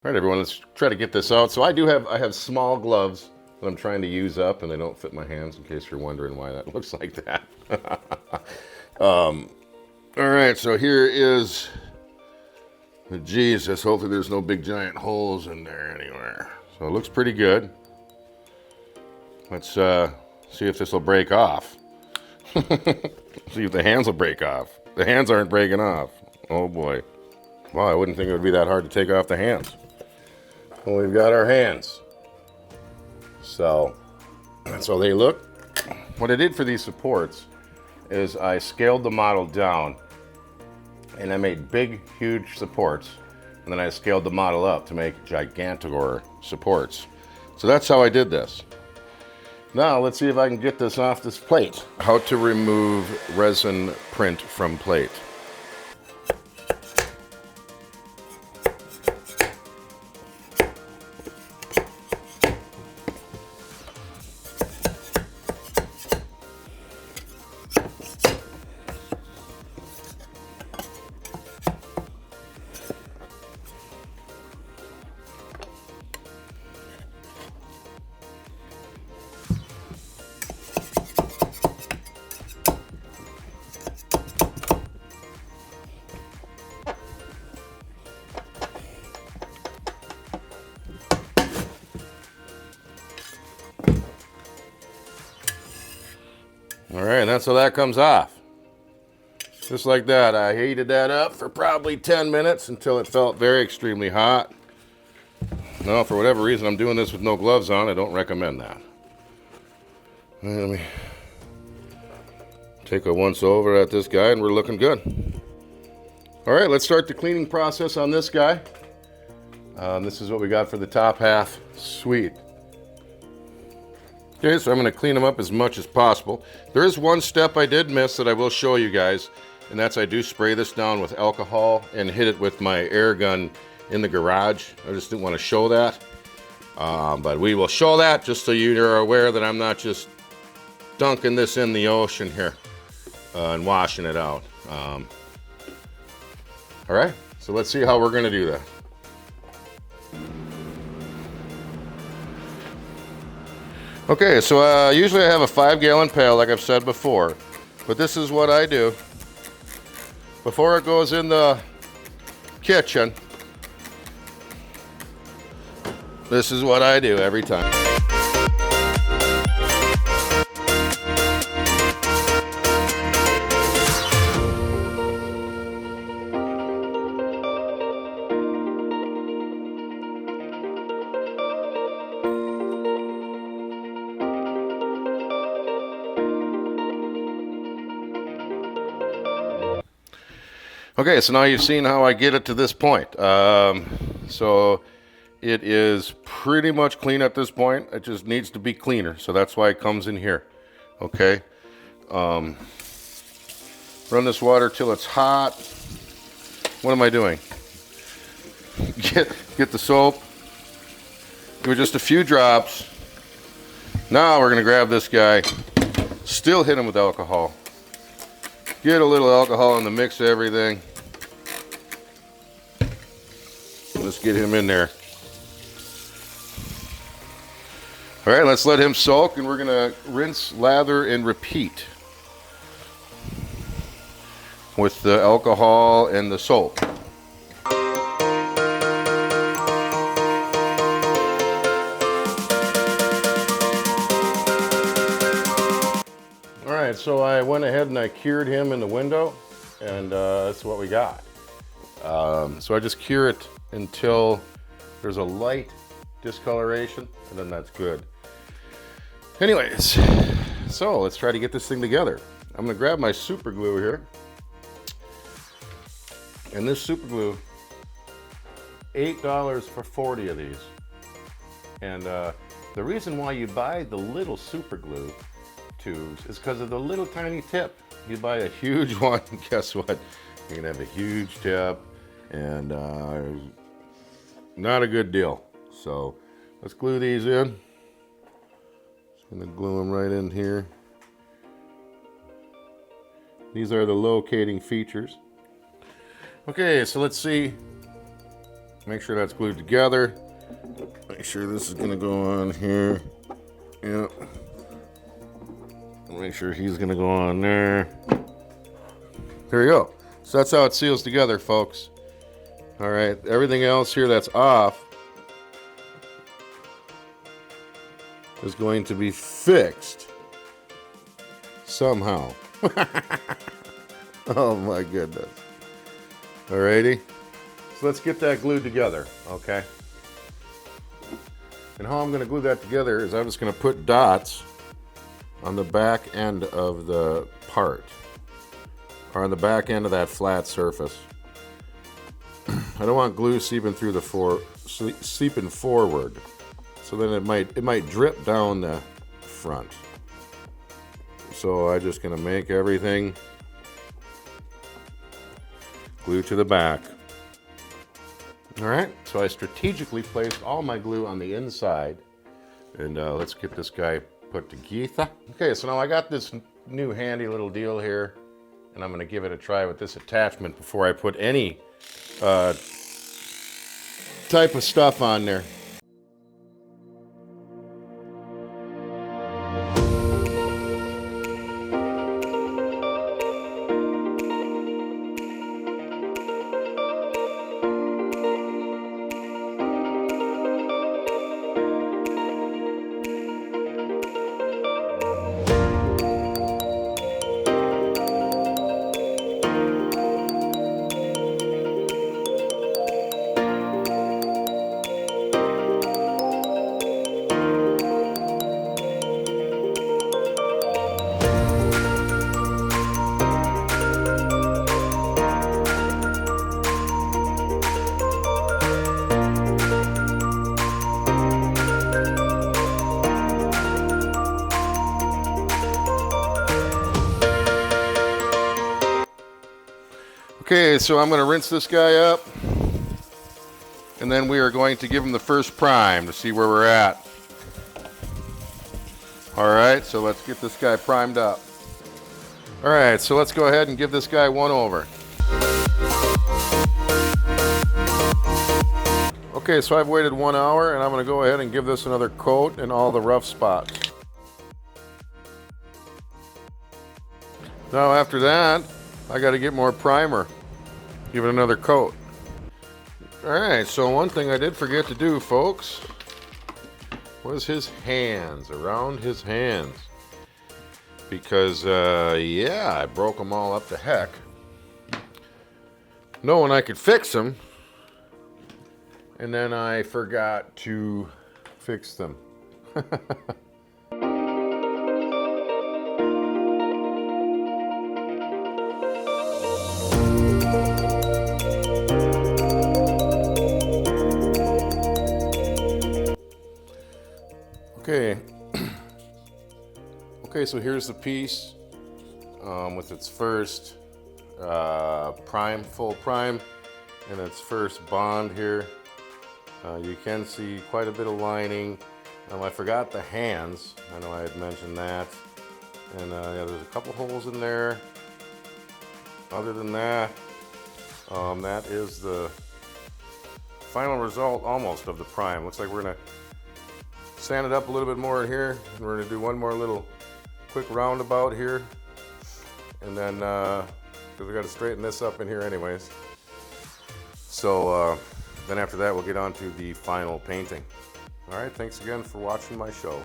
All right, everyone, let's try to get this out. So I have small gloves that I'm trying to use up, and they don't fit my hands, in case you're wondering why that looks like that. All right, so here is the Jesus. Hopefully there's no big giant holes in there anywhere. So it looks pretty good. Let's see if this will break off. See if the hands will break off. The hands aren't breaking off. Oh boy. Well, I wouldn't think it would be that hard to take off the hands. Well, we've got our hands. So that's how they look. What I did for these supports is I scaled the model down and I made big, huge supports. And then I scaled the model up to make gigantor supports. So that's how I did this. Now let's see if I can get this off this plate. How to remove resin print from plate. All right, and that's how that comes off. Just like that. I heated that up for probably 10 minutes until it felt very extremely hot. Now, for whatever reason, I'm doing this with no gloves on. I don't recommend that. Let me take a once over at this guy, and we're looking good. All right, let's start the cleaning process on this guy. This is what we got for the top half. Sweet. Okay, so I'm going to clean them up as much as possible. There is one step I did miss that I will show you guys, and that's I do spray this down with alcohol and hit it with my air gun in the garage. I just didn't want to show that, but we will show that just so you're aware that I'm not just dunking this in the ocean here and washing it out. All right, so let's see how we're going to do that. Okay, so usually I have a 5-gallon pail, like I've said before, but this is what I do. Before it goes in the kitchen, this is what I do every time. Okay, so now you've seen how I get it to this point. So it is pretty much clean at this point. It just needs to be cleaner, so that's why it comes in here. Okay. Run this water till it's hot. What am I doing? Get the soap. Give it just a few drops. Now we're gonna grab this guy. Still hit him with alcohol. Get a little alcohol in the mix of everything. Let's get him in there. All right, let's let him soak, and we're gonna rinse, lather, and repeat with the alcohol and the soap. All right, so I went ahead and I cured him in the window, and that's what we got. So I just cure it until there's a light discoloration, and then that's good. Anyways, so let's try to get this thing together. I'm gonna grab my super glue here. And this super glue, $8 for 40 of these. And the reason why you buy the little super glue tubes is because of the little tiny tip. You buy a huge one, guess what? You're gonna have a huge tip, and not a good deal. So let's glue these in. Just gonna glue them right in here. These are the locating features. Okay, so let's see. Make sure that's glued together. Make sure this is gonna go on here. Yep. Make sure he's gonna go on there. There you go. So that's how it seals together, folks. All right, everything else here that's off is going to be fixed somehow. Oh my goodness. Alrighty. So let's get that glued together, okay? And how I'm going to glue that together is I'm just going to put dots on the back end of the part, or on the back end of that flat surface. I don't want glue seeping through seeping forward, so then it might drip down the front. So I'm just going to make everything glue to the back. All right, so I strategically placed all my glue on the inside, and let's get this guy put together. Okay, so now I got this new handy little deal here, and I'm going to give it a try with this attachment before I put any type of stuff on there. Okay, so I'm going to rinse this guy up, and then we are going to give him the first prime to see where we're at. All right, so let's get this guy primed up. All right, so let's go ahead and give this guy one over. Okay, so I've waited 1 hour, and I'm going to go ahead and give this another coat in all the rough spots. Now after that, I got to get more primer. Give it another coat. All right, so one thing I did forget to do, folks, was his hands, around his hands. Because, yeah, I broke them all up to heck. Knowing I could fix them, and then I forgot to fix them. Okay. Okay, so here's the piece with its first full prime, and its first bond here. You can see quite a bit of lining. I forgot the hands. I know I had mentioned that. And yeah, there's a couple holes in there. Other than that, that is the final result almost of the prime. Looks like we're gonna sand it up a little bit more in here, and we're gonna do one more little quick roundabout here, and then because we got to straighten this up in here anyways. So then after that we'll get on to the final painting. All right, thanks again for watching my show.